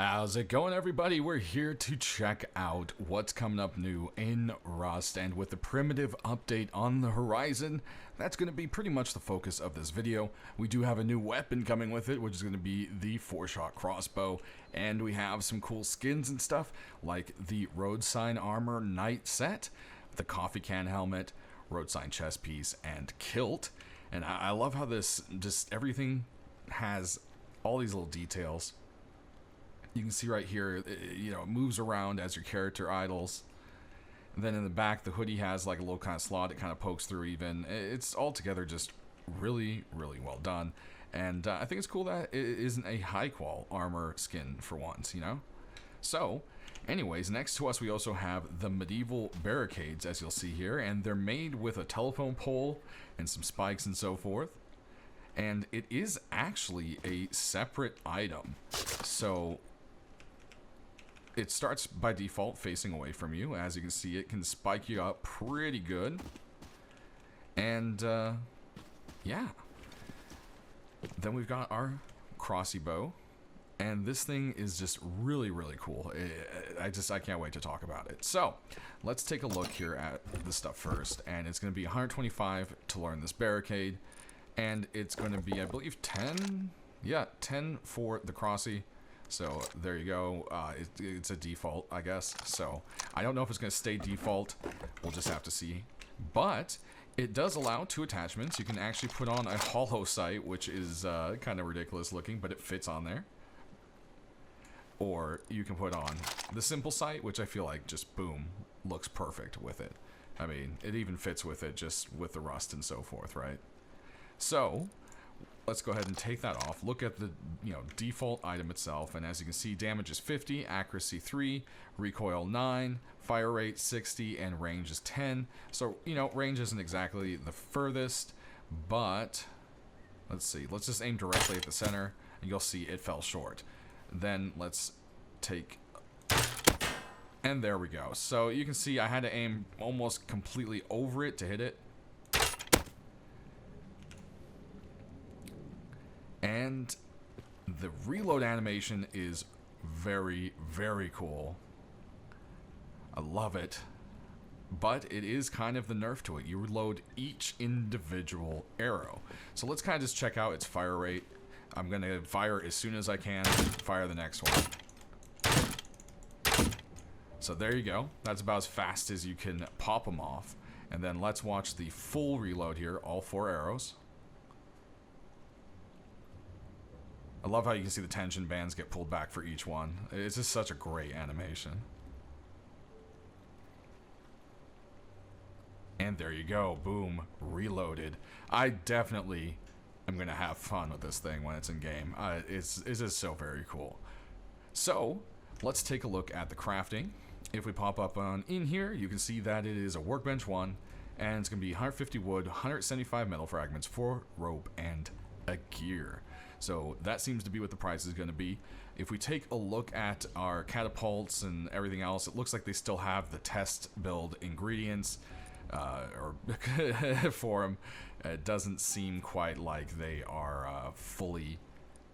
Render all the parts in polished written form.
How's it going, everybody? We're here to check out what's coming up new in Rust, and with the primitive update on the horizon, that's going to be pretty much the focus of this video. We do have a new weapon coming with it, which is going to be the 4-shot crossbow, and we have some cool skins and stuff, like the road sign armor knight set, the coffee can helmet, road sign chest piece, and kilt. And I love how this, just everything has all these little details. You can see right here, it moves around as your character idles. And then in the back, the hoodie has like a little kind of slot. It kind of pokes through even. It's altogether just really, really well done. And I think it's cool that it isn't a high-qual armor skin for once, you know? So, anyways, next to us we also have the medieval barricades, as you'll see here. And they're made with a telephone pole and some spikes and so forth. And it is actually a separate item. So it starts by default facing away from you. As you can see, it can spike you up pretty good. And yeah. Then we've got our crossy bow. And this thing is just really, really cool. I can't wait to talk about it. So let's take a look here at the stuff first. And it's going to be 125 to learn this barricade. And it's going to be, I believe, 10? Yeah, 10 for the crossy. So there you go. It's a default, I guess. So I don't know if it's going to stay default. We'll just have to see. But it does allow 2 attachments. You can actually put on a hollow sight, which is kind of ridiculous looking, but it fits on there. Or you can put on the simple sight, which I feel like just boom, looks perfect with it. I mean, it even fits with it, just with the rust and so forth, right? So let's go ahead and take that off. Look at the default item itself, and as you can see, damage is 50, accuracy 3, recoil 9, fire rate 60, and range is 10. So range isn't exactly the furthest, but let's see. Let's just aim directly at the center, and you'll see it fell short. Then let's take, and there we go. So you can see I had to aim almost completely over it to hit it. And the reload animation is very, very cool. I love it. But it is kind of the nerf to it. You reload each individual arrow. So let's kind of just check out its fire rate. I'm going to fire as soon as I can. Fire the next one. So there you go. That's about as fast as you can pop them off. And then let's watch the full reload here. All 4 arrows. I love how you can see the tension bands get pulled back for each one. It's just such a great animation. And there you go. Boom. Reloaded. I definitely am going to have fun with this thing when it's in game. It's just so very cool. So, let's take a look at the crafting. If we pop up on in here, you can see that it is a workbench 1. And it's going to be 150 wood, 175 metal fragments, 4 rope, and a gear. So that seems to be what the price is going to be. If we take a look at our catapults and everything else, it looks like they still have the test build ingredients for them. It doesn't seem quite like they are fully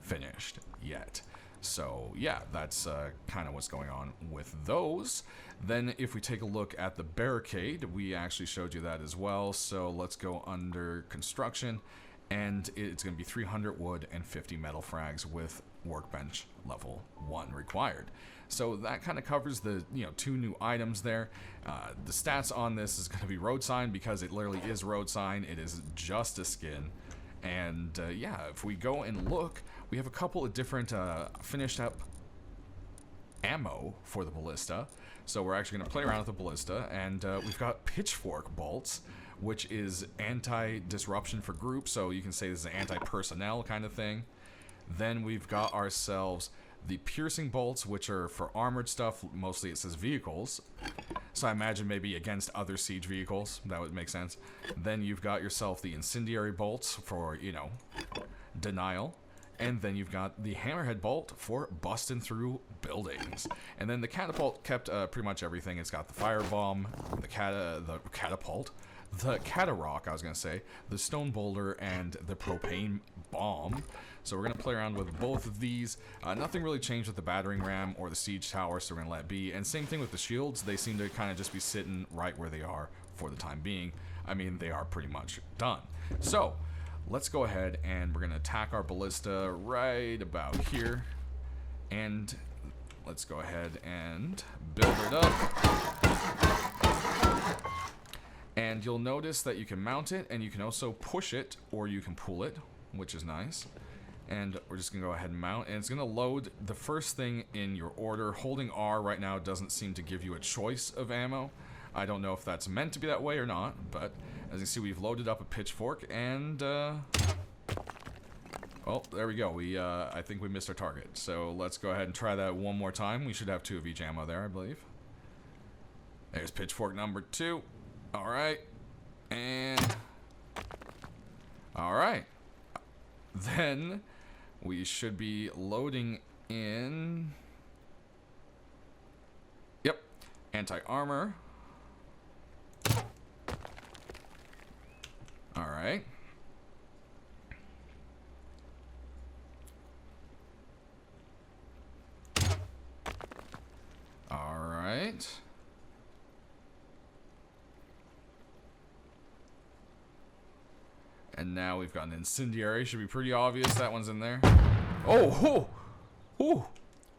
finished yet. So yeah, that's kind of what's going on with those. Then if we take a look at the barricade, we actually showed you that as well. So let's go under construction. And it's going to be 300 wood and 50 metal frags with workbench level 1 required. So that kind of covers the 2 new items there. The stats on this is going to be road sign because it literally is road sign. It is just a skin. And yeah, if we go and look, we have a couple of different finished up ammo for the ballista. So we're actually going to play around with the ballista, and we've got pitchfork bolts, which is anti-disruption for groups, so you can say this is an anti-personnel kind of thing. Then we've got ourselves the piercing bolts, which are for armored stuff. Mostly it says vehicles, so I imagine maybe against other siege vehicles. That would make sense. Then you've got yourself the incendiary bolts for, denial. And then you've got the hammerhead bolt for busting through buildings. And then the catapult kept pretty much everything. It's got the firebomb, the catapult, the Catarrock, I was going to say, the Stone Boulder, and the Propane Bomb. So we're going to play around with both of these. Nothing really changed with the Battering Ram or the Siege Tower, so we're going to let it be. And same thing with the shields. They seem to kind of just be sitting right where they are for the time being. I mean, they are pretty much done. So let's go ahead and we're going to attack our ballista right about here. And let's go ahead and build it up. And you'll notice that you can mount it, and you can also push it, or you can pull it, which is nice. And we're just going to go ahead and mount, and it's going to load the first thing in your order. Holding R right now doesn't seem to give you a choice of ammo. I don't know if that's meant to be that way or not, but as you can see, we've loaded up a pitchfork, and well, there we go. I think we missed our target. So let's go ahead and try that one more time. We should have 2 of each ammo there, I believe. There's pitchfork number 2. All right. And all right. Then we should be loading in. Yep. Anti-armor. All right. All right. And now we've got an incendiary. Should be pretty obvious that one's in there. Oh,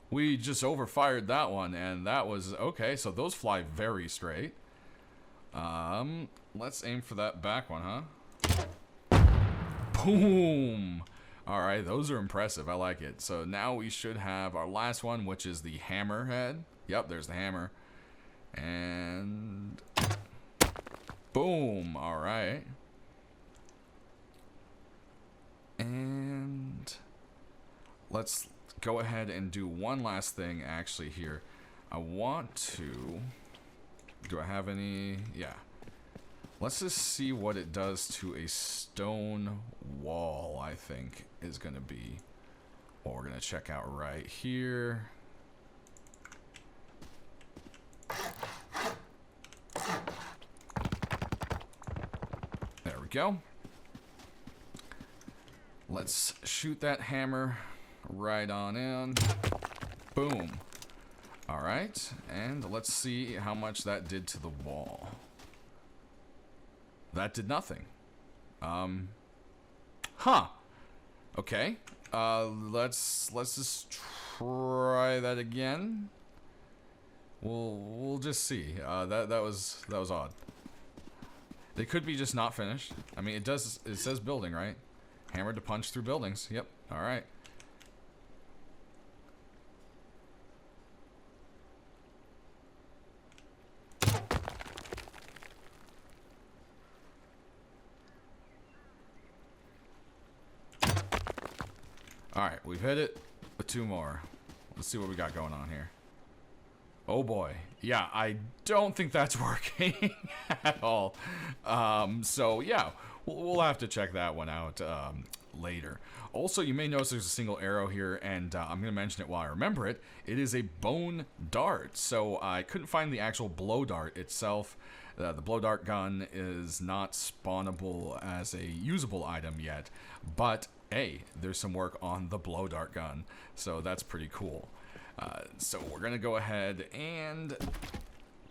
we just overfired that one, and that was okay. So those fly very straight. Let's aim for that back one, huh? Boom. All right, those are impressive. I like it. So now we should have our last one, which is the hammerhead. Yep, there's the hammer. And boom. All right. And let's go ahead and do one last thing actually here. I want to... Do I have any? Yeah. Let's just see what it does to a stone wall, I think, is going to be what we're going to check out right here. There we go. Let's shoot that hammer right on in. Boom. All right, and let's see how much that did to the wall. That did nothing. Huh. Okay. Let's just try that again. We'll just see. That was odd. They could be just not finished. I mean, it says building, right? Hammer to punch through buildings. Yep. All right. All right, we've hit it with 2 more. Let's see what we got going on here. Oh boy. Yeah, I don't think that's working at all. So yeah, we'll have to check that one out later. Also, you may notice there's a single arrow here, and I'm going to mention it while I remember it. It is a bone dart. So I couldn't find the actual blow dart itself. The blow dart gun is not spawnable as a usable item yet, but hey, there's some work on the blow dart gun, so that's pretty cool. So we're gonna go ahead and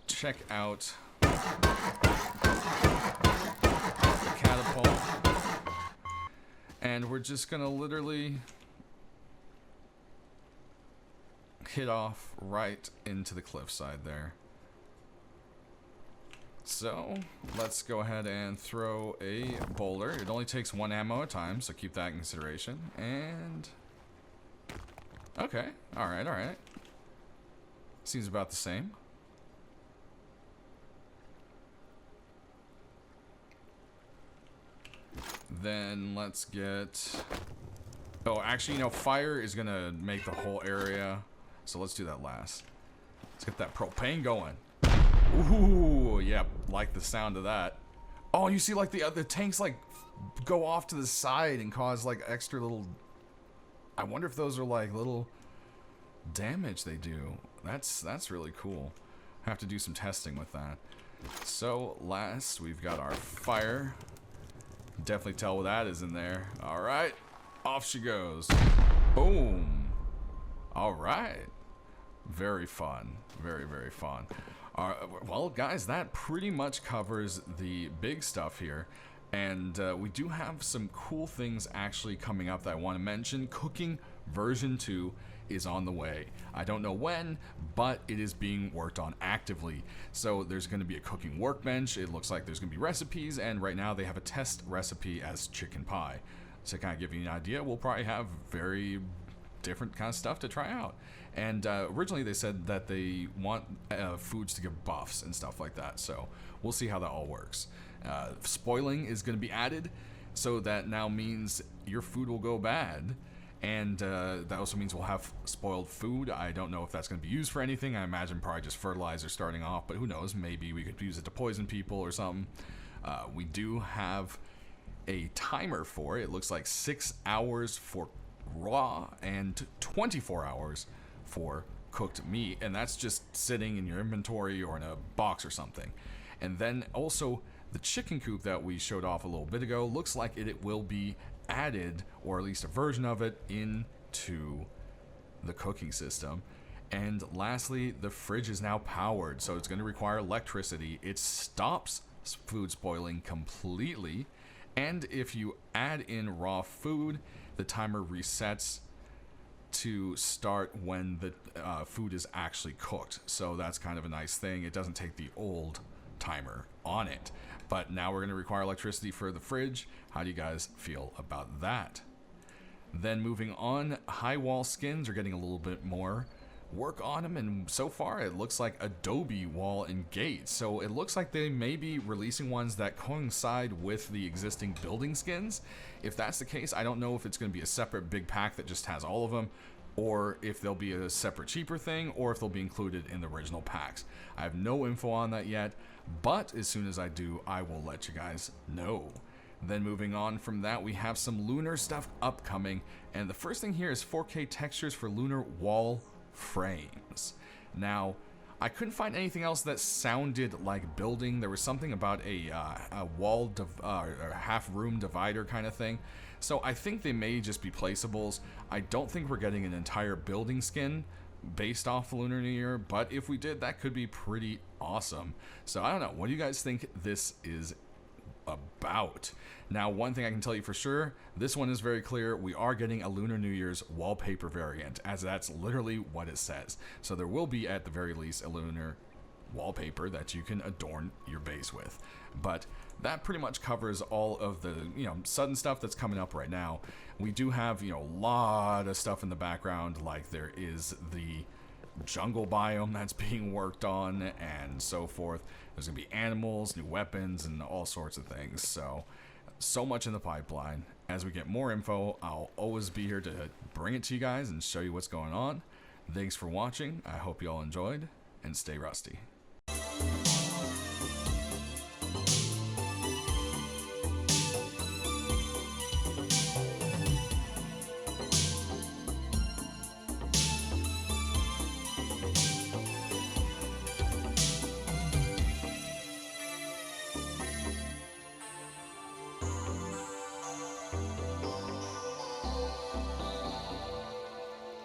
check out the catapult, and we're just gonna literally hit off right into the cliffside there. So let's go ahead and throw a boulder. It only takes 1 ammo at a time, so keep that in consideration. And okay, all right. Seems about the same. Then let's get... Oh, actually, fire is gonna make the whole area, so let's do that last. Let's get that propane going. Ooh, yep, like the sound of that. Oh, you see, like the tanks like go off to the side and cause like extra little. I wonder if those are like little damage they do. That's really cool. Have to do some testing with that. So last, we've got our fire. Definitely tell what that is in there. All right, off she goes. Boom. All right. Very fun. Very, very fun. Well, guys, that pretty much covers the big stuff here. And we do have some cool things actually coming up that I want to mention. Cooking version 2 is on the way. I don't know when, but it is being worked on actively. So there's going to be a cooking workbench. It looks like there's going to be recipes, and right now they have a test recipe as chicken pie. To kind of give you an idea, we'll probably have very different kind of stuff to try out. And originally they said that they want foods to give buffs and stuff like that, so we'll see how that all works. Spoiling is going to be added, so that now means your food will go bad, and that also means we'll have spoiled food. I don't know if that's going to be used for anything. I imagine probably just fertilizer starting off, but who knows, maybe we could use it to poison people or something. We do have a timer for it. It looks like 6 hours for raw and 24 hours for cooked meat, and that's just sitting in your inventory or in a box or something. And then also the chicken coop that we showed off a little bit ago looks like it will be added, or at least a version of it, into the cooking system. And lastly, the fridge is now powered, so it's going to require electricity. It stops food spoiling completely, and if you add in raw food, the timer resets to start when the food is actually cooked. So that's kind of a nice thing. It doesn't take the old timer on it. But now we're going to require electricity for the fridge. How do you guys feel about that? Then moving on, high wall skins are getting a little bit more work on them, and so far it looks like adobe wall and gate. So it looks like they may be releasing ones that coincide with the existing building skins. If that's the case, I don't know if it's going to be a separate big pack that just has all of them, or if there'll be a separate cheaper thing, or if they'll be included in the original packs. I have no info on that yet, but as soon as I do, I will let you guys know. Then moving on from that, we have some lunar stuff upcoming, and the first thing here is 4K textures for lunar wall frames. Now, I couldn't find anything else that sounded like building. There was something about a wall or half room divider kind of thing. So I think they may just be placeables. I don't think we're getting an entire building skin based off Lunar New Year, but if we did, that could be pretty awesome. So I don't know. What do you guys think this is about? Now, one thing I can tell you for sure, this one is very clear. We are getting a Lunar New Year's wallpaper variant, as that's literally what it says. So there will be, at the very least, a lunar wallpaper that you can adorn your base with. But that pretty much covers all of the, sudden stuff that's coming up right now. We do have, a lot of stuff in the background, like there is the jungle biome that's being worked on and so forth. There's gonna be animals, new weapons, and all sorts of things. So much in the pipeline. As we get more info, I'll always be here to bring it to you guys and show you what's going on. Thanks for watching. I hope you all enjoyed, and stay rusty.